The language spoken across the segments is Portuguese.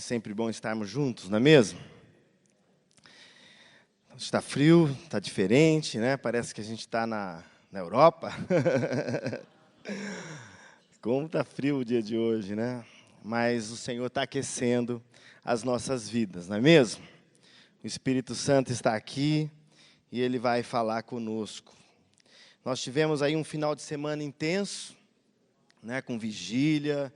sempre bom estarmos juntos, não é mesmo? Está frio, está diferente, né? Parece que a gente está na Europa. Como está frio o dia de hoje, né? Mas o Senhor está aquecendo as nossas vidas, não é mesmo? O Espírito Santo está aqui e Ele vai falar conosco. Nós tivemos aí um final de semana intenso, né? Com vigília,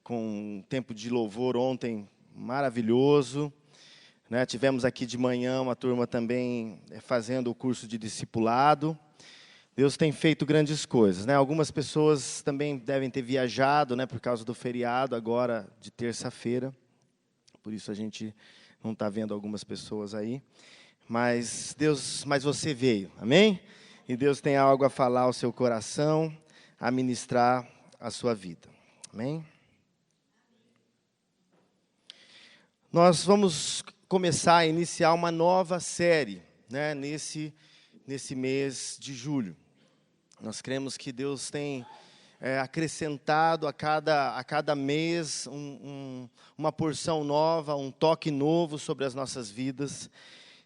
com um tempo de louvor ontem maravilhoso. Né, tivemos aqui de manhã uma turma também fazendo o curso de discipulado. Deus tem feito grandes coisas. Né? Algumas pessoas também devem ter viajado, né, por causa do feriado agora de terça-feira. Por isso a gente não está vendo algumas pessoas aí. Mas você veio, amém? E Deus tem algo a falar ao seu coração, a ministrar a sua vida. Amém? Nós vamos iniciar uma nova série, né, nesse mês de julho. Nós cremos que Deus tem acrescentado a cada mês uma porção nova, um toque novo sobre as nossas vidas.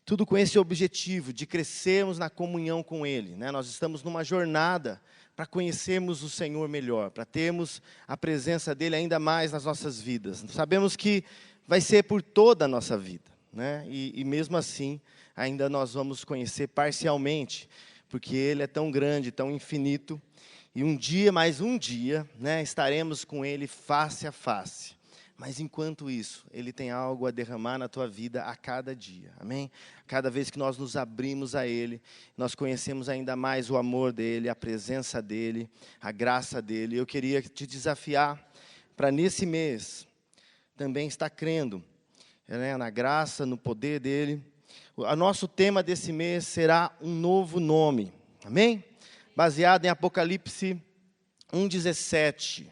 Tudo com esse objetivo de crescermos na comunhão com Ele. Né? Nós estamos numa jornada para conhecermos o Senhor melhor, para termos a presença dEle ainda mais nas nossas vidas. Sabemos que vai ser por toda a nossa vida. Né? E mesmo assim, ainda nós vamos conhecer parcialmente, porque Ele é tão grande, tão infinito, e mais um dia, né, estaremos com Ele face a face. Mas enquanto isso, Ele tem algo a derramar na tua vida a cada dia, amém? Cada vez que nós nos abrimos a Ele, nós conhecemos ainda mais o amor dEle, a presença dEle, a graça dEle. Eu queria te desafiar para nesse mês também estar crendo, né, na graça, no poder dEle. O nosso tema desse mês será um novo nome, amém? Baseado em Apocalipse 1:17.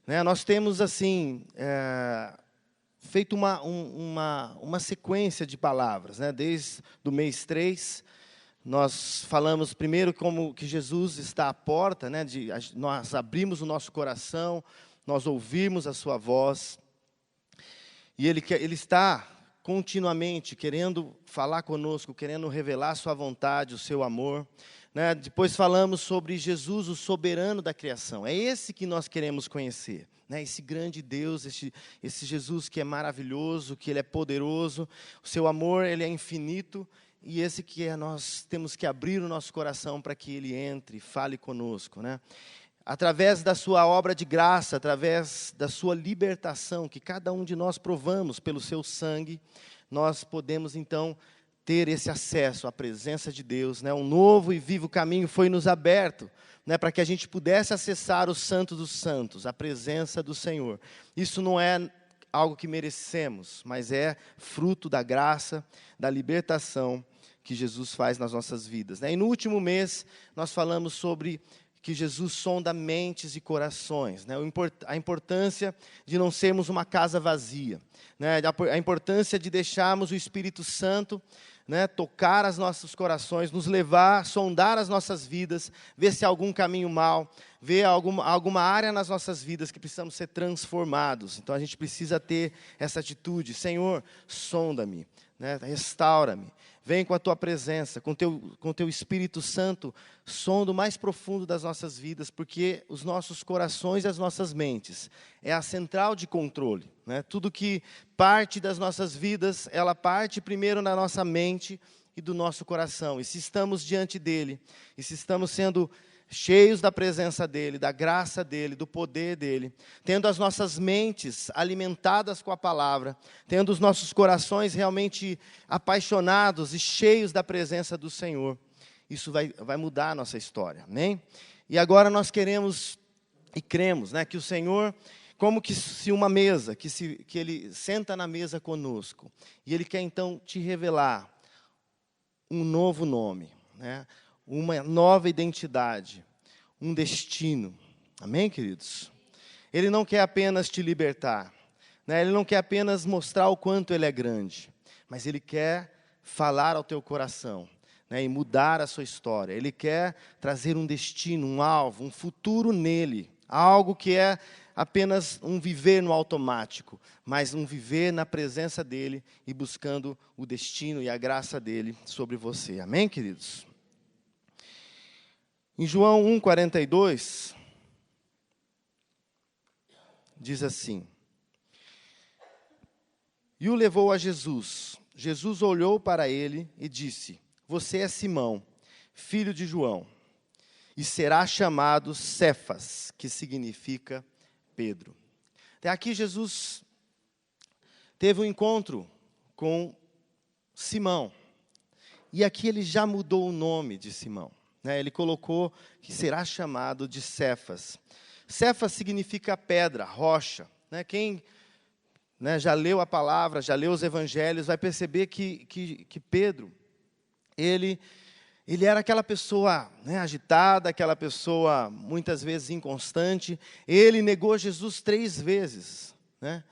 Né, nós temos assim feito uma sequência de palavras, né, desde o mês 3. Nós falamos primeiro como que Jesus está à porta, né, nós abrimos o nosso coração, nós ouvimos a sua voz. E Ele está continuamente querendo falar conosco, querendo revelar a sua vontade, o seu amor. Né? Depois falamos sobre Jesus, o soberano da criação. É esse que nós queremos conhecer. Né? Esse grande Deus, esse Jesus que é maravilhoso, que Ele é poderoso. O seu amor, Ele é infinito. E esse que nós temos que abrir o nosso coração para que Ele entre e fale conosco. Né? Através da sua obra de graça, através da sua libertação, que cada um de nós provamos pelo seu sangue, nós podemos então ter esse acesso à presença de Deus. Né? Um novo e vivo caminho foi nos aberto, né, para que a gente pudesse acessar o Santo dos Santos, a presença do Senhor. Isso não é algo que merecemos, mas é fruto da graça, da libertação que Jesus faz nas nossas vidas. Né? E no último mês, nós falamos sobre que Jesus sonda mentes e corações, né? A importância de não sermos uma casa vazia, né? A importância de deixarmos o Espírito Santo, né, tocar os nossos corações, nos levar, sondar as nossas vidas, ver se há algum caminho mau, ver alguma área nas nossas vidas que precisamos ser transformados. Então a gente precisa ter essa atitude: Senhor, sonda-me, né, restaura-me. Vem com a Tua presença, com o Teu Espírito Santo, sonda o mais profundo das nossas vidas, porque os nossos corações e as nossas mentes é a central de controle. Né? Tudo que parte das nossas vidas, ela parte primeiro na nossa mente e do nosso coração. E se estamos diante dEle, e se estamos sendo cheios da presença dEle, da graça dEle, do poder dEle, tendo as nossas mentes alimentadas com a palavra, tendo os nossos corações realmente apaixonados e cheios da presença do Senhor, isso vai mudar a nossa história, amém? E agora nós queremos e cremos, né, que o Senhor, como que se uma mesa, que Ele senta na mesa conosco, e Ele quer então te revelar um novo nome, né? Uma nova identidade, um destino. Amém, queridos? Ele não quer apenas te libertar, né? Ele não quer apenas mostrar o quanto Ele é grande, mas Ele quer falar ao teu coração, né? E mudar a sua história. Ele quer trazer um destino, um alvo, um futuro nele, algo que é apenas um viver no automático, mas um viver na presença dEle e buscando o destino e a graça dEle sobre você. Amém, queridos? Em João 1,42, diz assim: e o levou a Jesus. Jesus olhou para ele e disse: você é Simão, filho de João, e será chamado Cefas, que significa Pedro. Até aqui Jesus teve um encontro com Simão. E aqui ele já mudou o nome de Simão, né? Ele colocou que será chamado de Cefas. Cefas significa pedra, rocha, né? Quem, né, já leu a palavra, já leu os evangelhos, vai perceber que Pedro, ele era aquela pessoa, né, agitada, aquela pessoa muitas vezes inconstante. Ele negou Jesus 3 vezes, né?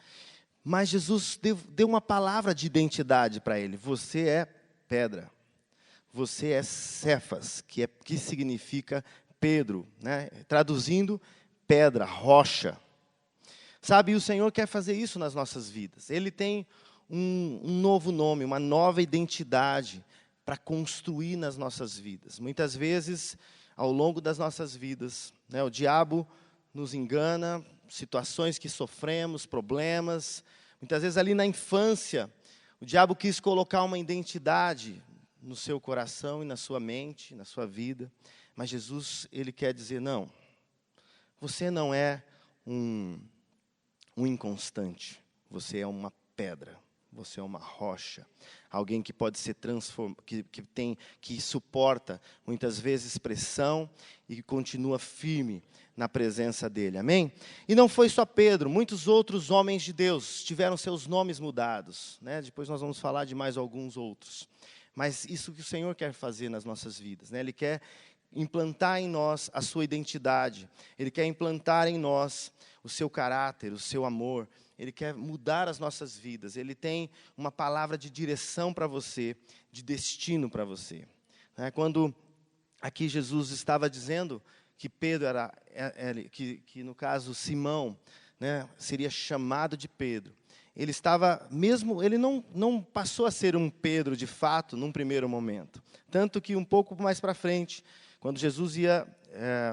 Mas Jesus deu uma palavra de identidade para ele: você é pedra, você é Cefas, que significa Pedro, né? Traduzindo, pedra, rocha. Sabe, o Senhor quer fazer isso nas nossas vidas. Ele tem um novo nome, uma nova identidade para construir nas nossas vidas. Muitas vezes, ao longo das nossas vidas, né, o diabo nos engana, situações que sofremos, problemas. Muitas vezes ali na infância, o diabo quis colocar uma identidade no seu coração e na sua mente, na sua vida. Mas Jesus, ele quer dizer: não, você não é um inconstante, você é uma pedra, você é uma rocha, alguém que pode ser transformado, que suporta muitas vezes pressão e continua firme na presença dele, amém? E não foi só Pedro, muitos outros homens de Deus tiveram seus nomes mudados, né? Depois nós vamos falar de mais alguns outros, mas isso que o Senhor quer fazer nas nossas vidas, né? Ele quer implantar em nós a sua identidade, Ele quer implantar em nós o seu caráter, o seu amor. Ele quer mudar as nossas vidas. Ele tem uma palavra de direção para você, de destino para você. Quando aqui Jesus estava dizendo que Pedro que no caso Simão, né, seria chamado de Pedro. Ele não passou a ser um Pedro de fato num primeiro momento. Tanto que um pouco mais para frente, quando Jesus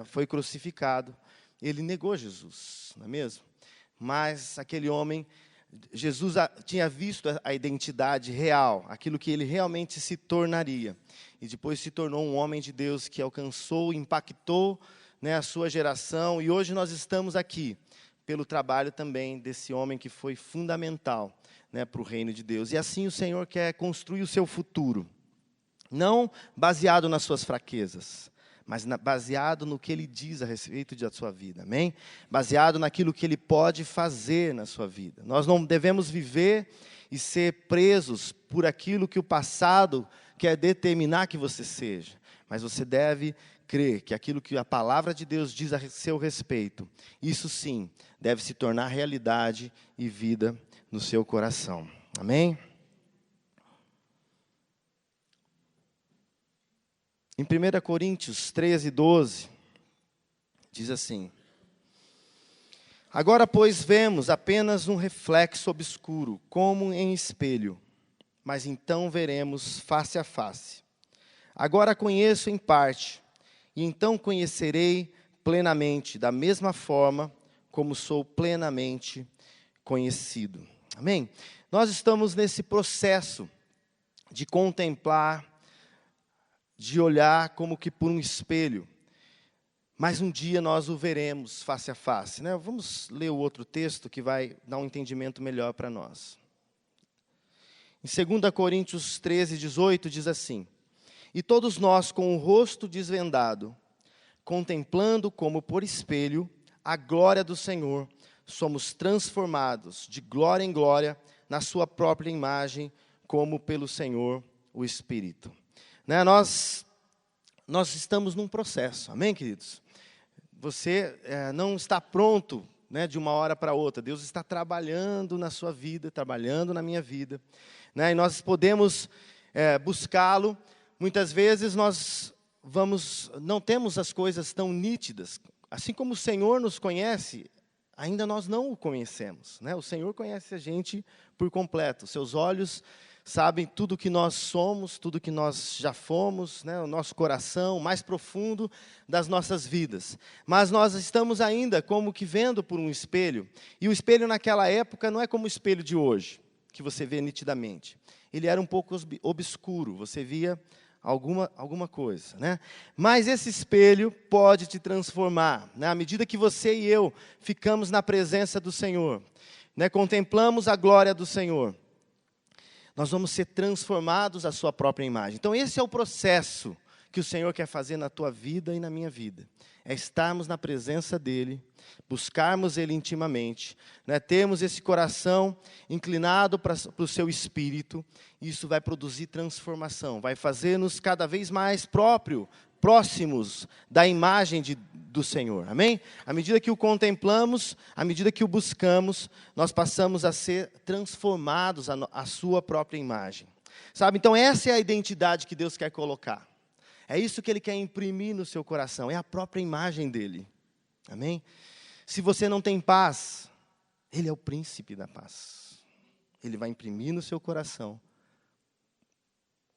foi crucificado, ele negou Jesus, não é mesmo? Mas aquele homem, Jesus tinha visto a identidade real, aquilo que ele realmente se tornaria. E depois se tornou um homem de Deus que alcançou, impactou, né, a sua geração. E hoje nós estamos aqui pelo trabalho também desse homem que foi fundamental, né, para o reino de Deus. E assim o Senhor quer construir o seu futuro. Não baseado nas suas fraquezas, mas baseado no que Ele diz a respeito da sua vida, amém? Baseado naquilo que Ele pode fazer na sua vida. Nós não devemos viver e ser presos por aquilo que o passado quer determinar que você seja. Mas você deve crer que aquilo que a palavra de Deus diz a seu respeito, isso sim, deve se tornar realidade e vida no seu coração, amém? Em 1 Coríntios 13, 12, diz assim: agora, pois, vemos apenas um reflexo obscuro, como em espelho, mas então veremos face a face. Agora conheço em parte, e então conhecerei plenamente, da mesma forma como sou plenamente conhecido. Amém? Nós estamos nesse processo de contemplar, de olhar como que por um espelho, mas um dia nós o veremos face a face, né? Vamos ler o outro texto que vai dar um entendimento melhor para nós. Em 2 Coríntios 13, 18, diz assim: e todos nós com o rosto desvendado, contemplando como por espelho a glória do Senhor, somos transformados de glória em glória na sua própria imagem, como pelo Senhor o Espírito. Né? Nós estamos num processo, amém, queridos? Você não está pronto, né, de uma hora para outra. Deus está trabalhando na sua vida, trabalhando na minha vida, né? E nós podemos buscá-lo. Muitas vezes nós não temos as coisas tão nítidas. Assim como o Senhor nos conhece, ainda nós não o conhecemos, né? O Senhor conhece a gente por completo. Seus olhos sabem tudo que nós somos, tudo que nós já fomos, né? O nosso coração, o mais profundo das nossas vidas. Mas nós estamos ainda como que vendo por um espelho. E o espelho naquela época não é como o espelho de hoje, que você vê nitidamente. Ele era um pouco obscuro, você via alguma coisa, né? Mas esse espelho pode te transformar, né? À medida que você e eu ficamos na presença do Senhor, né? Contemplamos a glória do Senhor, nós vamos ser transformados à sua própria imagem. Então esse é o processo que o Senhor quer fazer na tua vida e na minha vida. É estarmos na presença dEle, buscarmos Ele intimamente, né? Termos esse coração inclinado para o seu Espírito. Isso vai produzir transformação, vai fazer-nos cada vez mais próximos da imagem do Senhor, amém? À medida que o contemplamos, à medida que o buscamos, nós passamos a ser transformados à sua própria imagem. Sabe, então essa é a identidade que Deus quer colocar. É isso que Ele quer imprimir no seu coração, é a própria imagem dEle, amém? Se você não tem paz, Ele é o príncipe da paz. Ele vai imprimir no seu coração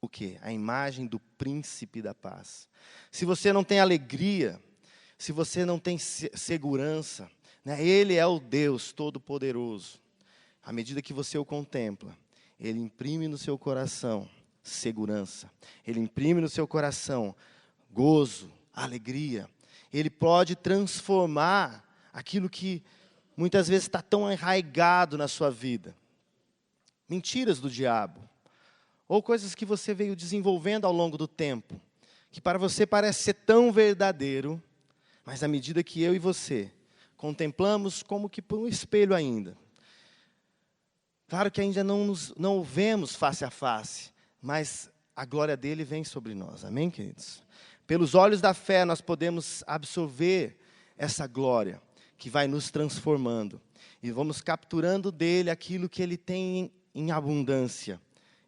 o quê? A imagem do príncipe da paz. Se você não tem alegria, se você não tem segurança, né? Ele é o Deus Todo-Poderoso. À medida que você o contempla, Ele imprime no seu coração segurança. Ele imprime no seu coração gozo, alegria. Ele pode transformar aquilo que muitas vezes está tão arraigado na sua vida. Mentiras do diabo. Ou coisas que você veio desenvolvendo ao longo do tempo, que para você parece ser tão verdadeiro, mas à medida que eu e você contemplamos como que por um espelho ainda. Claro que ainda não o vemos face a face, mas a glória dele vem sobre nós, amém, queridos? Pelos olhos da fé nós podemos absorver essa glória que vai nos transformando. E vamos capturando dele aquilo que ele tem em abundância.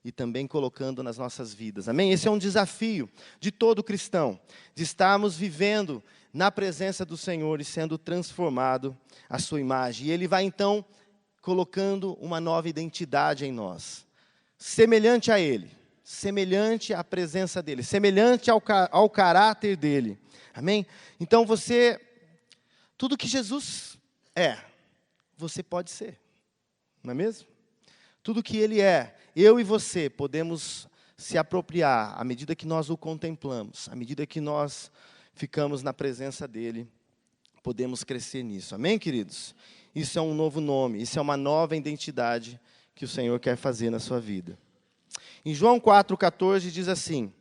E também colocando nas nossas vidas, amém? Esse é um desafio de todo cristão, de estarmos vivendo na presença do Senhor e sendo transformado à sua imagem. E Ele vai então colocando uma nova identidade em nós, semelhante a Ele, semelhante à presença dEle, semelhante ao caráter dEle, amém? Então tudo que Jesus é, você pode ser, não é mesmo? Tudo que Ele é, eu e você podemos se apropriar à medida que nós o contemplamos, à medida que nós ficamos na presença dEle, podemos crescer nisso. Amém, queridos? Isso é um novo nome, isso é uma nova identidade que o Senhor quer fazer na sua vida. Em João 4,14 diz assim: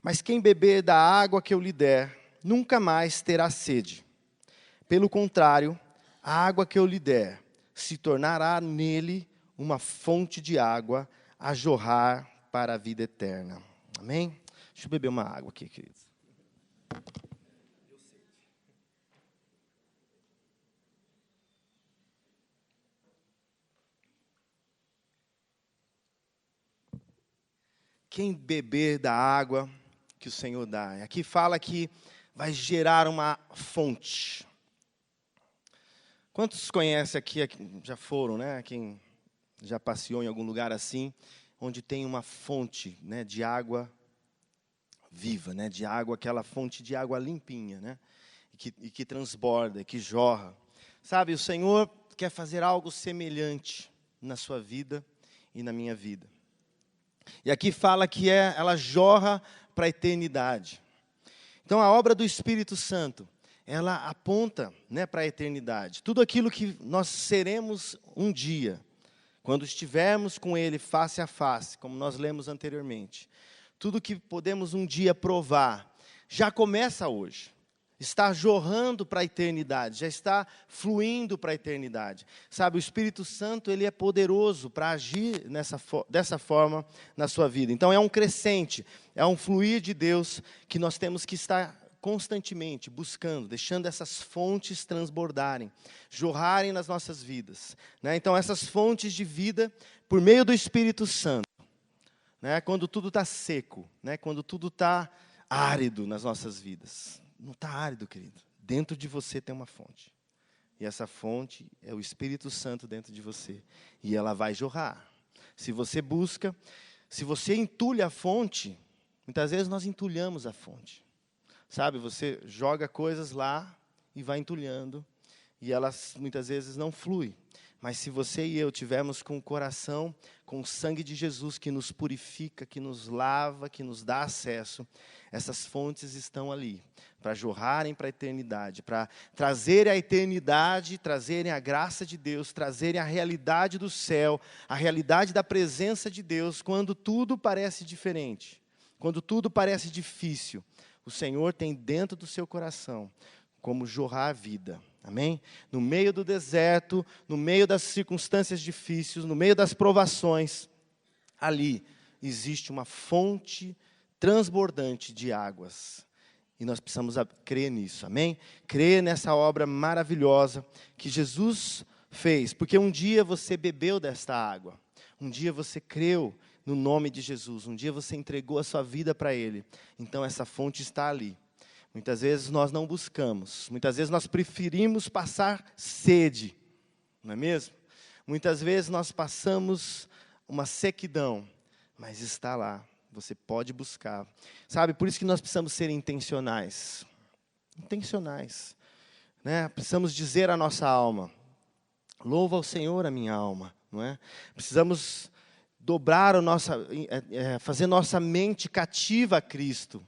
mas quem beber da água que eu lhe der, nunca mais terá sede. Pelo contrário, a água que eu lhe der se tornará nele uma fonte de água a jorrar para a vida eterna. Amém? Deixa eu beber uma água aqui, queridos. Quem beber da água que o Senhor dá. Aqui fala que vai gerar uma fonte. Quantos conhecem aqui, já foram, né? Quem já passeou em algum lugar assim, onde tem uma fonte, né, de água viva, né, de água, aquela fonte de água limpinha, né, e que transborda, que jorra. Sabe, o Senhor quer fazer algo semelhante na sua vida e na minha vida. E aqui fala que ela jorra para a eternidade. Então, a obra do Espírito Santo, ela aponta, né, para a eternidade. Tudo aquilo que nós seremos um dia, quando estivermos com Ele face a face, como nós lemos anteriormente. Tudo que podemos um dia provar, já começa hoje. Está jorrando para a eternidade, já está fluindo para a eternidade. Sabe, o Espírito Santo, ele é poderoso para agir dessa forma na sua vida. Então é um crescente, é um fluir de Deus que nós temos que estar constantemente buscando, deixando essas fontes transbordarem, jorrarem nas nossas vidas, né? Então essas fontes de vida, por meio do Espírito Santo, né? Quando tudo está seco, né? Quando tudo está árido nas nossas vidas. Não está árido, querido. Dentro de você tem uma fonte. E essa fonte é o Espírito Santo dentro de você. E ela vai jorrar. Se você busca, se você entulha a fonte, muitas vezes nós entulhamos a fonte. Sabe, você joga coisas lá e vai entulhando. E elas muitas vezes não fluem. Mas se você e eu tivermos com o coração, com o sangue de Jesus que nos purifica, que nos lava, que nos dá acesso, essas fontes estão ali para jorrarem para a eternidade, para trazerem a eternidade, trazerem a graça de Deus, trazerem a realidade do céu, a realidade da presença de Deus, quando tudo parece diferente, quando tudo parece difícil. O Senhor tem dentro do seu coração como jorrar a vida. Amém? No meio do deserto, no meio das circunstâncias difíceis, no meio das provações, ali existe uma fonte transbordante de águas. E nós precisamos crer nisso, amém? Crer nessa obra maravilhosa que Jesus fez. Porque um dia você bebeu desta água. Um dia você creu no nome de Jesus. Um dia você entregou a sua vida para Ele. Então essa fonte está ali. Muitas vezes nós não buscamos, muitas vezes nós preferimos passar sede, não é mesmo? Muitas vezes nós passamos uma sequidão, mas está lá, você pode buscar. Sabe, por isso que nós precisamos ser intencionais, né? Precisamos dizer à nossa alma, louva ao Senhor a minha alma, não é? Precisamos dobrar fazer nossa mente cativa a Cristo.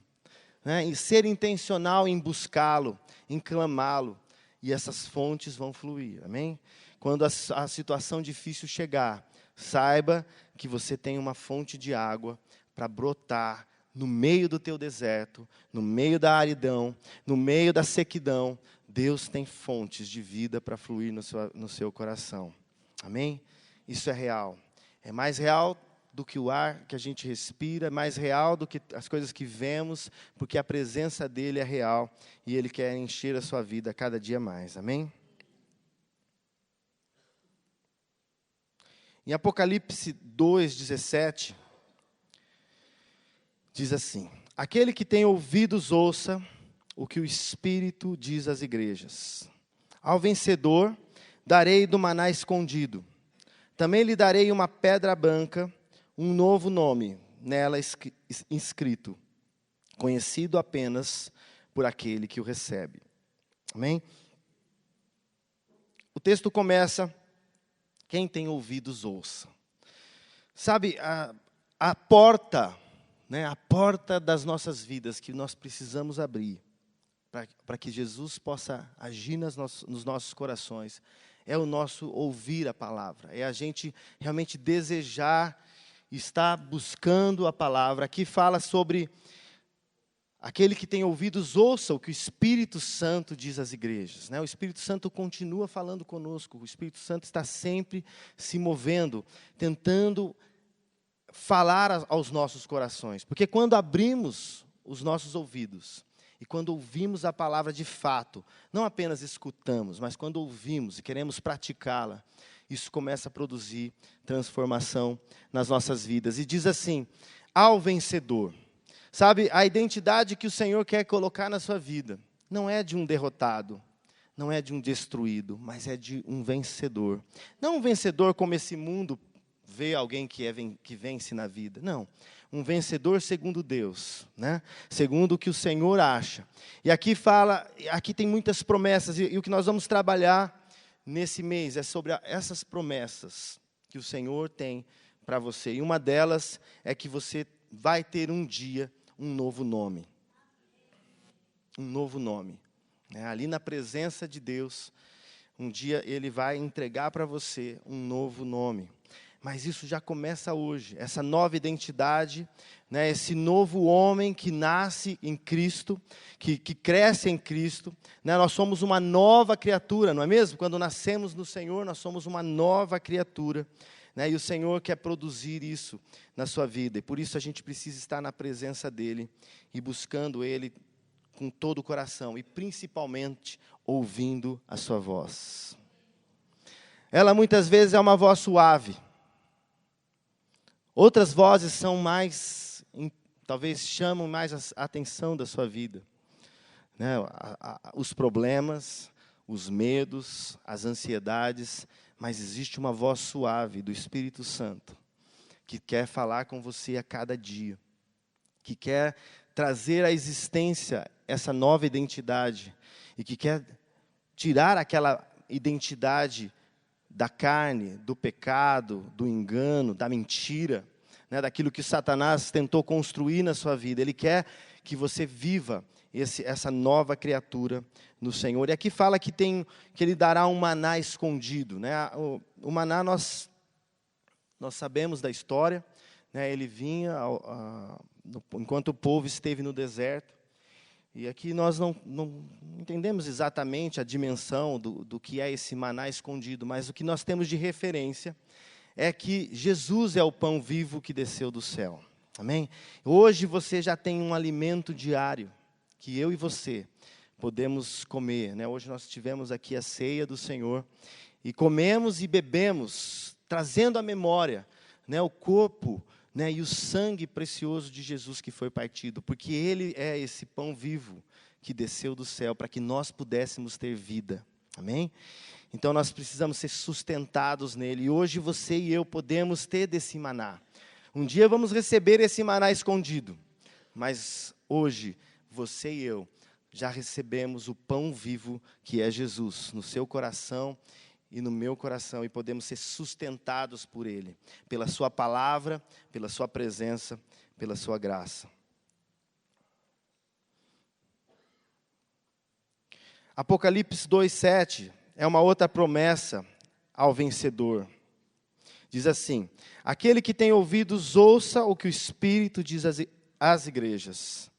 Né, e ser intencional em buscá-lo, em clamá-lo, e essas fontes vão fluir, amém? Quando a situação difícil chegar, saiba que você tem uma fonte de água para brotar no meio do teu deserto, no meio da aridão, no meio da sequidão. Deus tem fontes de vida para fluir no seu coração, amém? Isso é real, é mais real do que o ar que a gente respira, é mais real do que as coisas que vemos, porque a presença dEle é real, e Ele quer encher a sua vida cada dia mais, amém? Em Apocalipse 2:17, diz assim, aquele que tem ouvidos ouça o que o Espírito diz às igrejas. Ao vencedor darei do maná escondido, também lhe darei uma pedra branca, um novo nome nela inscrito, conhecido apenas por aquele que o recebe. Amém? O texto começa, quem tem ouvidos ouça. Sabe, a porta, né, a porta das nossas vidas que nós precisamos abrir, para que Jesus possa agir nos nossos corações, é o nosso ouvir a palavra, é a gente realmente desejar, está buscando a palavra. Aqui fala sobre aquele que tem ouvidos, ouça o que o Espírito Santo diz às igrejas. Né? O Espírito Santo continua falando conosco, o Espírito Santo está sempre se movendo, tentando falar aos nossos corações. Porque quando abrimos os nossos ouvidos, e quando ouvimos a palavra de fato, não apenas escutamos, mas quando ouvimos e queremos praticá-la, isso começa a produzir transformação nas nossas vidas. E diz assim, ao vencedor. Sabe, a identidade que o Senhor quer colocar na sua vida, não é de um derrotado, não é de um destruído, mas é de um vencedor. Não um vencedor como esse mundo vê alguém que vence na vida, não. Um vencedor segundo Deus, né? Segundo o que o Senhor acha. E aqui tem muitas promessas, e o que nós vamos trabalhar nesse mês é sobre essas promessas que o Senhor tem para você. E uma delas é que você vai ter um dia um novo nome. Um novo nome. Ali na presença de Deus, um dia Ele vai entregar para você um novo nome. Mas isso já começa hoje, essa nova identidade, né, esse novo homem que nasce em Cristo, que cresce em Cristo. Né, nós somos uma nova criatura, não é mesmo? Quando nascemos no Senhor, nós somos uma nova criatura. Né, e o Senhor quer produzir isso na sua vida. E por isso a gente precisa estar na presença dEle e buscando Ele com todo o coração. E principalmente ouvindo a sua voz. Ela muitas vezes é uma voz suave. Outras vozes são mais, talvez chamam mais a atenção da sua vida. Né? Os problemas, os medos, as ansiedades, mas existe uma voz suave do Espírito Santo, que quer falar com você a cada dia, que quer trazer à existência essa nova identidade, e que quer tirar aquela identidade da carne, do pecado, do engano, da mentira, né, daquilo que Satanás tentou construir na sua vida. Ele quer que você viva essa nova criatura no Senhor. E aqui fala que Ele dará um maná escondido, né? O maná nós sabemos da história, né? Ele vinha enquanto o povo esteve no deserto. E aqui nós não entendemos exatamente a dimensão do que é esse maná escondido, mas o que nós temos de referência é que Jesus é o pão vivo que desceu do céu. Amém? Hoje você já tem um alimento diário que eu e você podemos comer, né? Hoje nós tivemos aqui a ceia do Senhor e comemos e bebemos, trazendo à memória, né, o corpo, né, e o sangue precioso de Jesus que foi partido, porque Ele é esse pão vivo que desceu do céu para que nós pudéssemos ter vida. Amém? Então nós precisamos ser sustentados nele. E hoje você e eu podemos ter desse maná. Um dia vamos receber esse maná escondido, mas hoje você e eu já recebemos o pão vivo que é Jesus no seu coração e no meu coração, e podemos ser sustentados por Ele, pela sua palavra, pela sua presença, pela sua graça. Apocalipse 2:7 é uma outra promessa ao vencedor. Diz assim: aquele que tem ouvidos, ouça o que o Espírito diz às igrejas.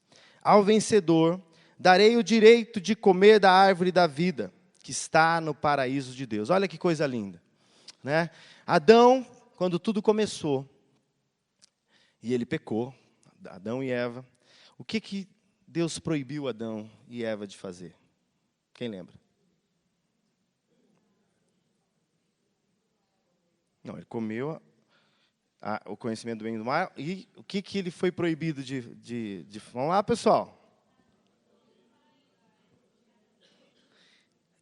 Ao vencedor, darei o direito de comer da árvore da vida, que está no paraíso de Deus. Olha que coisa linda, né? Adão, quando tudo começou, e ele pecou, Adão e Eva, o que Deus proibiu Adão e Eva de fazer? Quem lembra? Não, ele comeu o conhecimento do bem e do mal, e o que ele foi proibido de... Vamos lá, pessoal.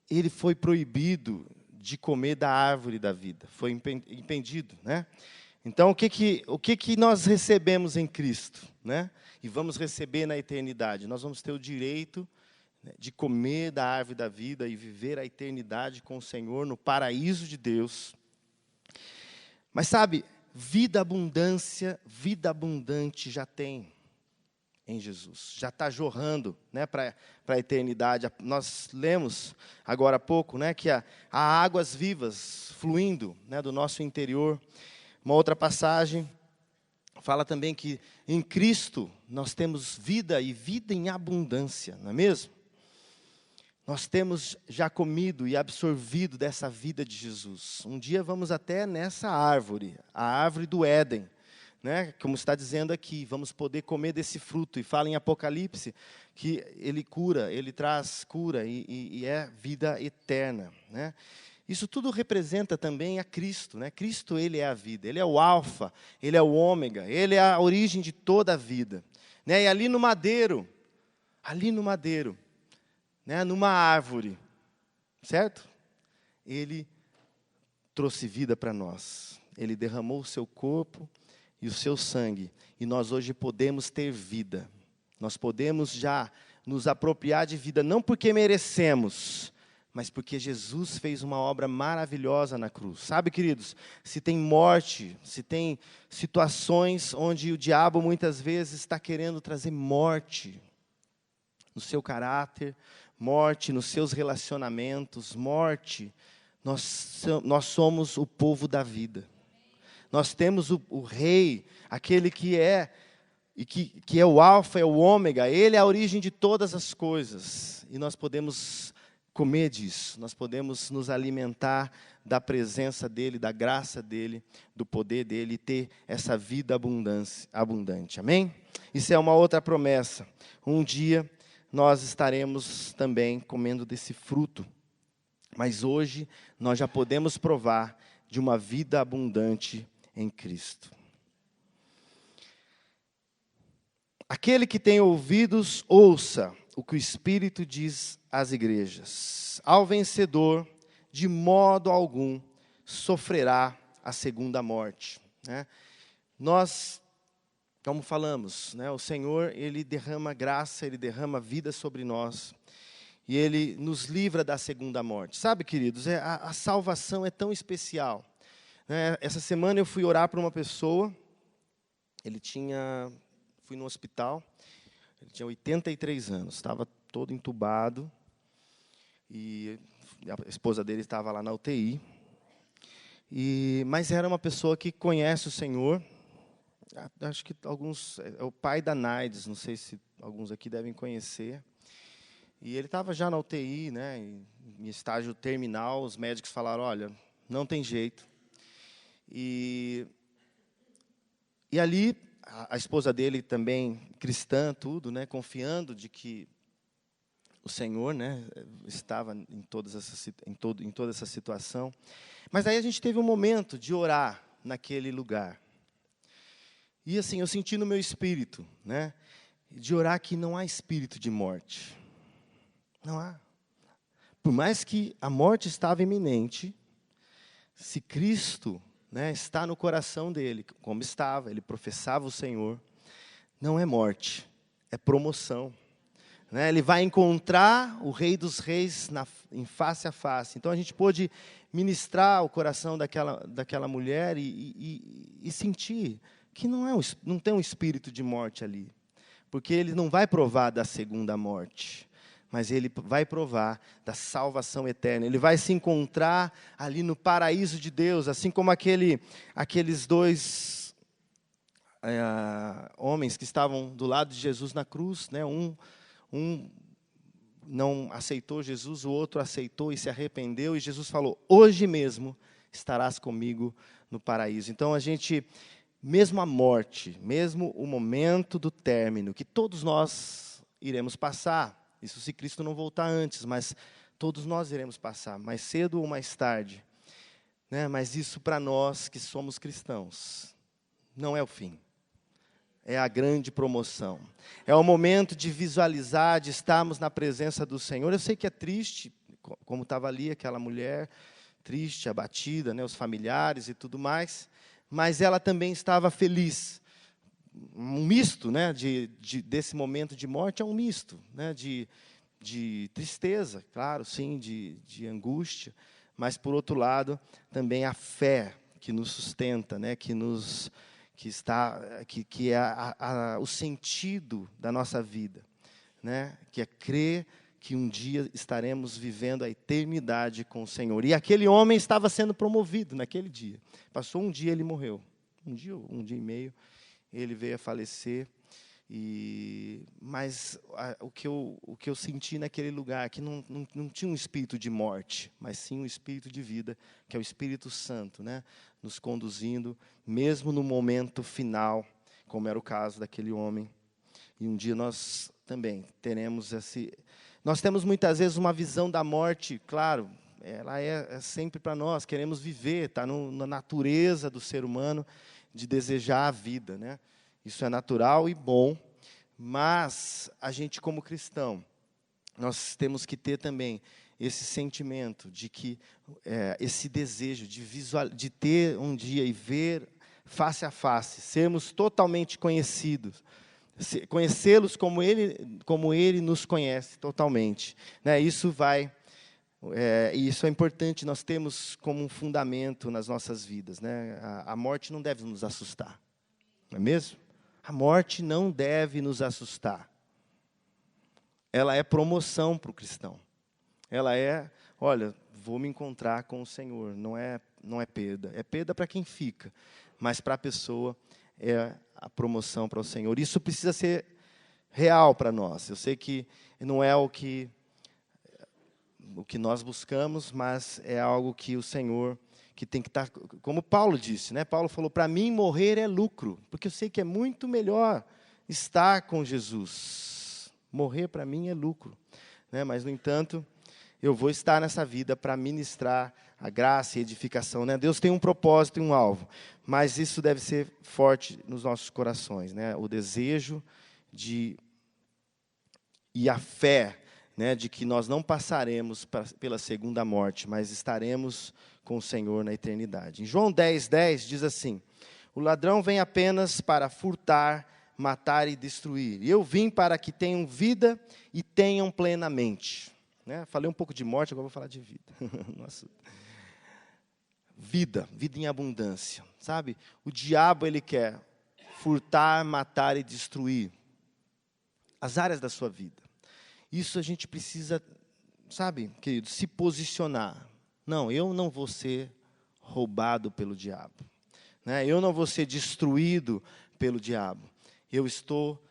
Ele foi proibido de comer da árvore da vida, foi impedido, né? Então, o que nós recebemos em Cristo, né? E vamos receber na eternidade? Nós vamos ter o direito, né, de comer da árvore da vida e viver a eternidade com o Senhor no paraíso de Deus. Mas sabe, vida abundante já tem em Jesus, já está jorrando, né, para a eternidade. Nós lemos agora há pouco, né, que há águas vivas fluindo, né, do nosso interior. Uma outra passagem fala também que em Cristo nós temos vida e vida em abundância, não é mesmo? Nós temos já comido e absorvido dessa vida de Jesus. Um dia vamos até nessa árvore, a árvore do Éden, né? Como está dizendo aqui, vamos poder comer desse fruto. E fala em Apocalipse que ele cura, ele traz cura e é vida eterna, né? Isso tudo representa também a Cristo, né? Cristo, Ele é a vida, Ele é o alfa, Ele é o ômega, Ele é a origem de toda a vida, né? E ali no madeiro, né, numa árvore, certo? Ele trouxe vida para nós. Ele derramou o seu corpo e o seu sangue. E nós hoje podemos ter vida. Nós podemos já nos apropriar de vida, não porque merecemos, mas porque Jesus fez uma obra maravilhosa na cruz. Sabe, queridos, se tem morte, se tem situações onde o diabo muitas vezes está querendo trazer morte no seu caráter, morte nos seus relacionamentos, morte, nós somos o povo da vida. Nós temos o rei, aquele que é o alfa, é o ômega, ele é a origem de todas as coisas. E nós podemos comer disso, nós podemos nos alimentar da presença dele, da graça dele, do poder dele, e ter essa vida abundante. Amém? Isso é uma outra promessa. Um dia nós estaremos também comendo desse fruto. Mas hoje nós já podemos provar de uma vida abundante em Cristo. Aquele que tem ouvidos, ouça o que o Espírito diz às igrejas. Ao vencedor, de modo algum, sofrerá a segunda morte. Né? Nós, como falamos, né, o Senhor, Ele derrama graça, Ele derrama vida sobre nós. E Ele nos livra da segunda morte. Sabe, queridos, a salvação é tão especial. Né? Essa semana eu fui orar para uma pessoa, fui no hospital, ele tinha 83 anos, estava todo entubado, e a esposa dele estava lá na UTI. Mas era uma pessoa que conhece o Senhor, acho que alguns, é o pai da Naides, não sei se alguns aqui devem conhecer. E ele estava já na UTI, né, em estágio terminal. Os médicos falaram, olha, não tem jeito. E ali, a esposa dele também, cristã, tudo, né, confiando de que o Senhor, né, estava em toda essa situação. Mas aí a gente teve um momento de orar naquele lugar. E assim, eu senti no meu espírito, né, de orar que não há espírito de morte. Não há. Por mais que a morte estava iminente, se Cristo, né, está no coração dele, como estava, ele professava o Senhor, não é morte, é promoção. Né? Ele vai encontrar o Rei dos Reis em face a face. Então a gente pôde ministrar o coração daquela mulher e sentir que não tem um espírito de morte ali. Porque ele não vai provar da segunda morte, mas ele vai provar da salvação eterna. Ele vai se encontrar ali no paraíso de Deus, assim como aqueles dois homens que estavam do lado de Jesus na cruz, né? Um não aceitou Jesus, o outro aceitou e se arrependeu, e Jesus falou, hoje mesmo estarás comigo no paraíso. Então mesmo a morte, mesmo o momento do término, que todos nós iremos passar, isso se Cristo não voltar antes, mas todos nós iremos passar, mais cedo ou mais tarde. Né? Mas isso para nós que somos cristãos, não é o fim. É a grande promoção. É o momento de visualizar, de estarmos na presença do Senhor. Eu sei que é triste, como estava ali aquela mulher, triste, abatida, né, os familiares e tudo mais, mas ela também estava feliz. Um misto, né, desse momento de morte é um misto, né, de tristeza, claro, sim, de angústia, mas, por outro lado, também a fé que nos sustenta, né, que é o sentido da nossa vida, né, que é crer que um dia estaremos vivendo a eternidade com o Senhor. E aquele homem estava sendo promovido naquele dia. Passou um dia, ele morreu. Um dia e meio, ele veio a falecer. Mas o que eu senti naquele lugar, que não tinha um espírito de morte, mas sim um espírito de vida, que é o Espírito Santo, né, nos conduzindo, mesmo no momento final, como era o caso daquele homem. E um dia nós também teremos Nós temos muitas vezes uma visão da morte, claro, ela é sempre para nós, queremos viver, está na natureza do ser humano de desejar a vida, né? Isso é natural e bom, mas a gente, como cristão, nós temos que ter também esse sentimento de que, esse desejo de ter um dia e ver face a face, sermos totalmente conhecidos, conhecê-los como Ele nos conhece totalmente. Né? Isso é importante, nós temos como um fundamento nas nossas vidas. Né? A morte não deve nos assustar, não é mesmo? A morte não deve nos assustar. Ela é promoção para o cristão. Ela olha, vou me encontrar com o Senhor. Não é perda. É perda para quem fica, mas para a pessoa é a promoção para o Senhor. Isso precisa ser real para nós. Eu sei que não é o que nós buscamos, mas é algo que o Senhor, que tem que estar, como Paulo disse, né? Paulo falou, para mim morrer é lucro, porque eu sei que é muito melhor estar com Jesus. Morrer para mim é lucro, né? Mas, no entanto, eu vou estar nessa vida para ministrar a graça e edificação, né? Deus tem um propósito e um alvo, mas isso deve ser forte nos nossos corações, né? O desejo de e a fé, né, de que nós não passaremos pela segunda morte, mas estaremos com o Senhor na eternidade. Em João 10:10 diz assim: o ladrão vem apenas para furtar, matar e destruir. E eu vim para que tenham vida e tenham plenamente. Né? Falei um pouco de morte, agora vou falar de vida. Nossa. Vida em abundância, sabe? O diabo, ele quer furtar, matar e destruir as áreas da sua vida. Isso a gente precisa, sabe, querido, se posicionar. Não, eu não vou ser roubado pelo diabo. Né? Eu não vou ser destruído pelo diabo. Eu estou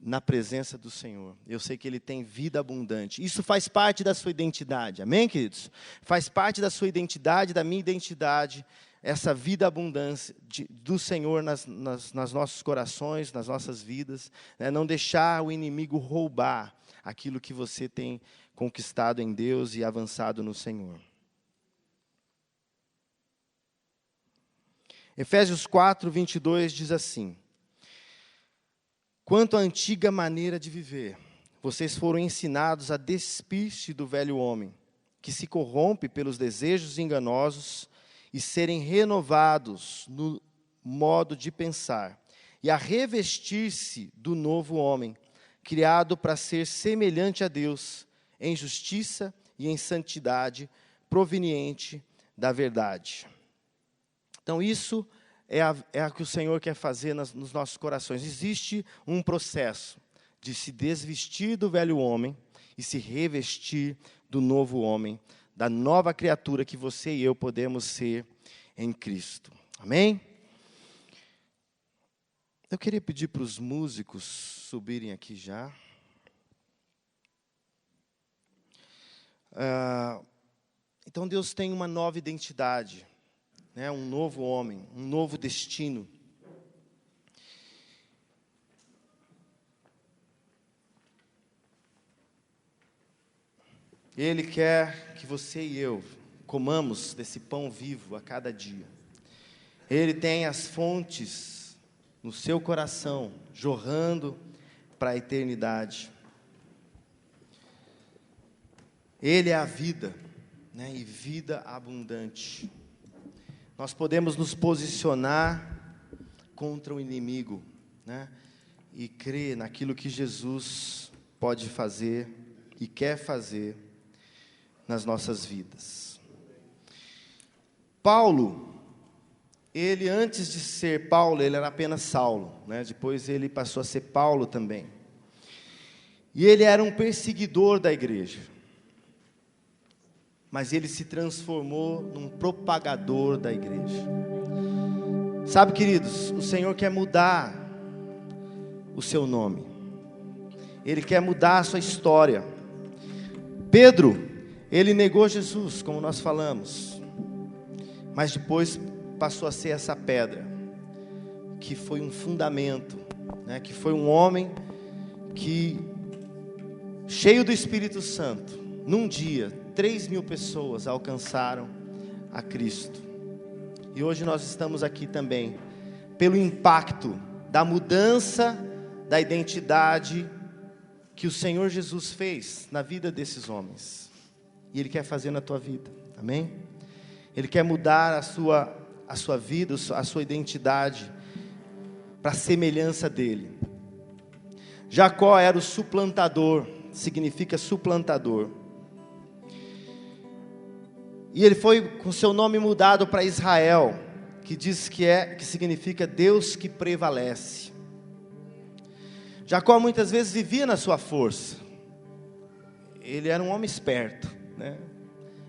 na presença do Senhor. Eu sei que Ele tem vida abundante. Isso faz parte da sua identidade. Amém, queridos? Faz parte da sua identidade, da minha identidade, essa vida abundante do Senhor nas nossos corações, nas nossas vidas. Né? Não deixar o inimigo roubar aquilo que você tem conquistado em Deus e avançado no Senhor. Efésios 4:22 diz assim: quanto à antiga maneira de viver, vocês foram ensinados a despir-se do velho homem, que se corrompe pelos desejos enganosos, e serem renovados no modo de pensar, e a revestir-se do novo homem, criado para ser semelhante a Deus, em justiça e em santidade, proveniente da verdade. Então, isso é o que o Senhor quer fazer nos nossos corações. Existe um processo de se desvestir do velho homem e se revestir do novo homem, da nova criatura que você e eu podemos ser em Cristo. Amém? Eu queria pedir para os músicos subirem aqui já. Então Deus tem uma nova identidade, né? Um novo homem, um novo destino. Ele quer que você e eu comamos desse pão vivo a cada dia. Ele tem as fontes no seu coração, jorrando para a eternidade. Ele é a vida, né? E vida abundante. Nós podemos nos posicionar contra o inimigo, né? E crer naquilo que Jesus pode fazer e quer fazer nas nossas vidas. Paulo, ele antes de ser Paulo, ele era apenas Saulo, né? Depois ele passou a ser Paulo também. E ele era um perseguidor da igreja. Mas ele se transformou num propagador da igreja. Sabe, queridos, o Senhor quer mudar o seu nome. Ele quer mudar a sua história. Pedro, ele negou Jesus, como nós falamos. Mas depois passou a ser essa pedra, que foi um fundamento, né? Que foi um homem que, cheio do Espírito Santo, num dia, 3.000 pessoas alcançaram a Cristo. E hoje nós estamos aqui também pelo impacto da mudança da identidade que o Senhor Jesus fez na vida desses homens. E Ele quer fazer na tua vida, amém? Ele quer mudar a sua vida, a sua identidade para a semelhança dEle. Jacó era o suplantador, significa suplantador. E ele foi com seu nome mudado para Israel, que diz que significa Deus que prevalece. Jacó muitas vezes vivia na sua força. Ele era um homem esperto, né?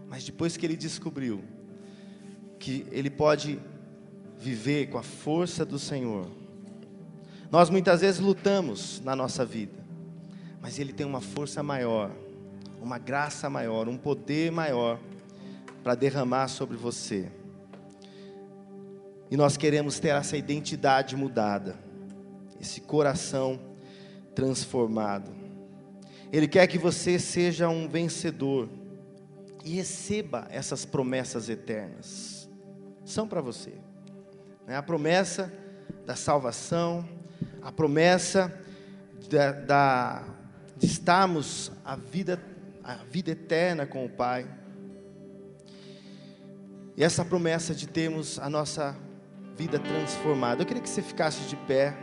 Mas depois que ele descobriu que ele pode viver com a força do Senhor. Nós muitas vezes lutamos na nossa vida, mas Ele tem uma força maior, uma graça maior, um poder maior para derramar sobre você. E nós queremos ter essa identidade mudada, esse coração transformado. Ele quer que você seja um vencedor e receba essas promessas eternas. São para você, né? A promessa da salvação, a promessa de estarmos a vida eterna com o Pai. E essa promessa de termos a nossa vida transformada. Eu queria que você ficasse de pé.